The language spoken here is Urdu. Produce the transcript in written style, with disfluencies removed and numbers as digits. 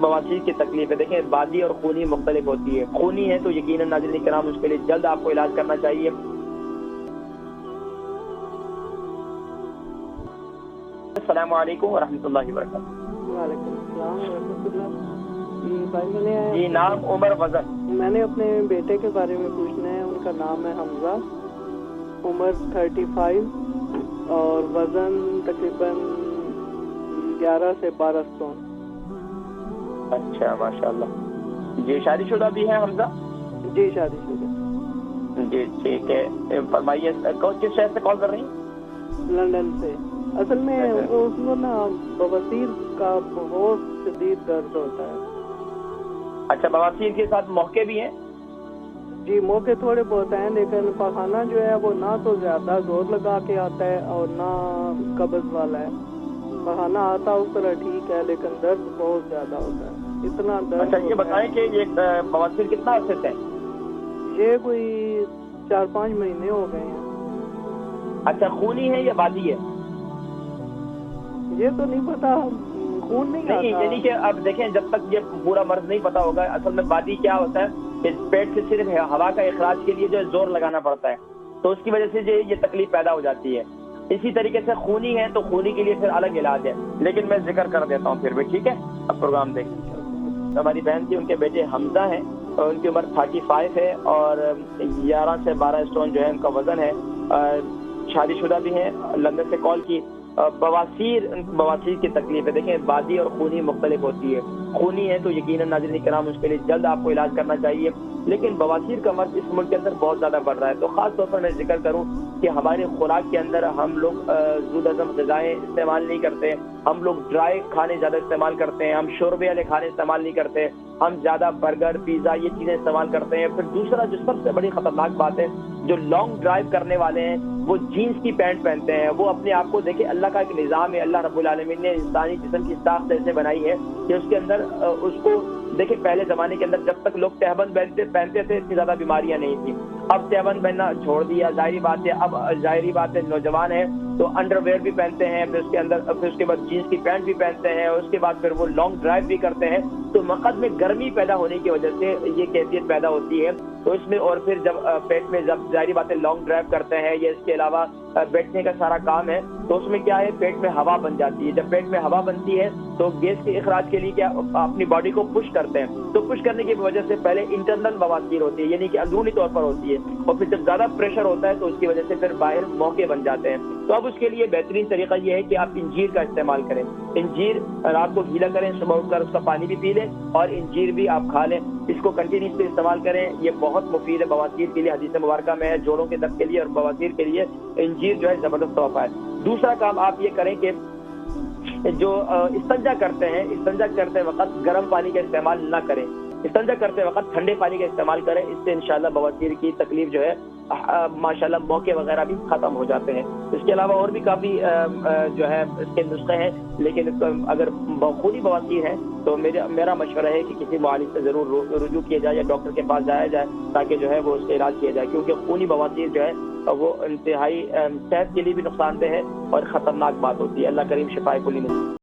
بواسیر کی تکلیف ہے. دیکھیں بادی اور خونی مختلف ہوتی ہے. خونی ہے تو یقیناً ناظرین کرام اس کے لیے جلد آپ کو علاج کرنا چاہیے. السلام علیکم ورحمۃ اللہ وبرکاتہ. وعلیکم السلام ورحمۃ اللہ. جی بھائی جی نام عمر وزن. میں نے اپنے بیٹے کے بارے میں پوچھنا ہے. ان کا نام ہے حمزہ, عمر 35 اور وزن تقریباً 11 سے 12 سٹون. اچھا ماشاء اللہ. جی شادی شدہ بھی ہے حمزہ؟ جی شادی شدہ. جی ٹھیک ہے, فرمائیے کس شہر سے کال کر رہی ہیں؟ لندن سے. اصل میں اس کو نا بواسیر کا بہت شدید درد ہوتا ہے. اچھا بواسیر کے ساتھ موقع بھی ہیں؟ جی موقع تھوڑے بہت ہیں, لیکن پخانہ جو ہے وہ نہ تو زیادہ زور لگا کے آتا ہے اور نہ قبض والا ہے. پخانہ آتا اس طرح ٹھیک ہے, لیکن درد بہت زیادہ ہوتا ہے. اتنا درد. اچھا یہ بتائیں کہ یہ بواسیر کتنا عرصے سے ہے؟ یہ کوئی 4-5 مہینے ہو گئے ہیں. اچھا خونی ہے یا بادی ہے؟ یہ تو نہیں پتا, خون نہیں آتا. یعنی کہ اب دیکھیں جب تک یہ پورا مرض نہیں پتا ہوگا. اصل میں بادی کیا ہوتا ہے کہ پیٹ سے صرف ہوا کا اخراج کے لیے جو زور لگانا پڑتا ہے, تو اس کی وجہ سے جو یہ تکلیف پیدا ہو جاتی ہے. اسی طریقے سے خونی ہے تو خونی کے لیے پھر الگ علاج ہے, لیکن میں ذکر کر دیتا ہوں پھر بھی, ٹھیک ہے. اب پروگرام دیکھیں. ہماری بہن تھی, ان کے بیٹے حمزہ ہیں اور ان کی عمر 35 ہے اور 11 سے 12 اسٹون جو ہے ان کا وزن ہے. شادی شدہ بھی ہیں, لندن سے کال کی. بواسیر کی تکلیف ہے. دیکھیں بادی اور خونی مختلف ہوتی ہے. خونی ہے تو یقیناً ناظرین کرام اس کے لیے جلد آپ کو علاج کرنا چاہیے, لیکن بواسیر کا مرض اس ملک کے اندر بہت زیادہ بڑھ رہا ہے. تو خاص طور پر میں ذکر کروں کہ ہماری خوراک کے اندر ہم لوگ زود ہضم غذائیں استعمال نہیں کرتے, ہم لوگ ڈرائی کھانے زیادہ استعمال کرتے ہیں, ہم شوربے والے کھانے استعمال نہیں کرتے, ہم زیادہ برگر پیزا یہ چیزیں استعمال کرتے ہیں. پھر دوسرا جو سب سے بڑی خطرناک بات ہے, جو لانگ ڈرائیو کرنے والے ہیں وہ جینس کی پینٹ پہنتے ہیں. وہ اپنے آپ کو دیکھیں, اللہ کا ایک نظام ہے, اللہ رب العالمین نے انسانی جسم کی ساخت ایسے بنائی ہے کہ اس کے اندر اس کو دیکھیں پہلے زمانے کے اندر جب تک لوگ تہبند پہنتے تھے اتنی زیادہ بیماریاں نہیں تھیں. اب تہبند پہننا چھوڑ دیا, ظاہری بات ہے. اب ظاہری بات ہے نوجوان ہیں تو انڈر ویئر بھی پہنتے ہیں, پھر اس کے اندر پھر اس کے بعد جینس کی پینٹ بھی پہنتے ہیں, اور اس کے بعد پھر وہ لانگ ڈرائیو بھی کرتے ہیں. تو مقد میں گرمی پیدا ہونے کی وجہ سے یہ کیفیت پیدا ہوتی ہے. تو اس میں اور پھر جب پیٹ میں جب ظاہری باتیں لانگ ڈرائیو کرتے ہیں یا اس کے علاوہ بیٹھنے کا سارا کام ہے, تو اس میں کیا ہے پیٹ میں ہوا بن جاتی ہے. جب پیٹ میں ہوا بنتی ہے تو گیس کے اخراج کے لیے کیا اپنی باڈی کو پش کرتے ہیں. تو پش کرنے کی وجہ سے پہلے انٹرنل بواسیر ہوتی ہے, یعنی کہ اندرونی طور پر ہوتی ہے, اور پھر جب زیادہ پریشر ہوتا ہے تو اس کی وجہ سے پھر باہر موقع بن جاتے ہیں. تو اب اس کے لیے بہترین طریقہ یہ ہے کہ آپ انجیر کا استعمال کریں. انجیر رات کو گیلا کریں, صبح اٹھ کر اس کا پانی بھی پی لیں, اور انجیر بھی آپ کھا لیں. اس کو کنٹینیوسلی استعمال کریں, یہ بہت مفید ہے بواسیر کے لیے. حدیث مبارکہ میں ہے جوڑوں کے درد کے لیے اور بواسیر کے لیے انجیر جو ہے زبردست تحفہ ہے. دوسرا کام آپ یہ کریں کہ جو استنجا کرتے ہیں, استنجا کرتے وقت گرم پانی کا استعمال نہ کریں. استنجا کرتے وقت ٹھنڈے پانی کا استعمال کریں. اس سے انشاءاللہ بواسیر کی تکلیف جو ہے ماشاءاللہ موقع وغیرہ بھی ختم ہو جاتے ہیں. اس کے علاوہ اور بھی کافی جو ہے اس کے نسخے ہیں, لیکن اگر خونی بواسیر ہے تو میرا مشورہ ہے کہ کسی معالج سے ضرور رجوع کیا جائے یا ڈاکٹر کے پاس جایا جائے, تاکہ جو ہے وہ اس کا علاج کیا جائے. کیونکہ خونی بواسیر جو ہے وہ انتہائی صحت کے لیے بھی نقصان دہ ہے اور خطرناک بات ہوتی ہے. اللہ کریم شفائے کلی نصیب.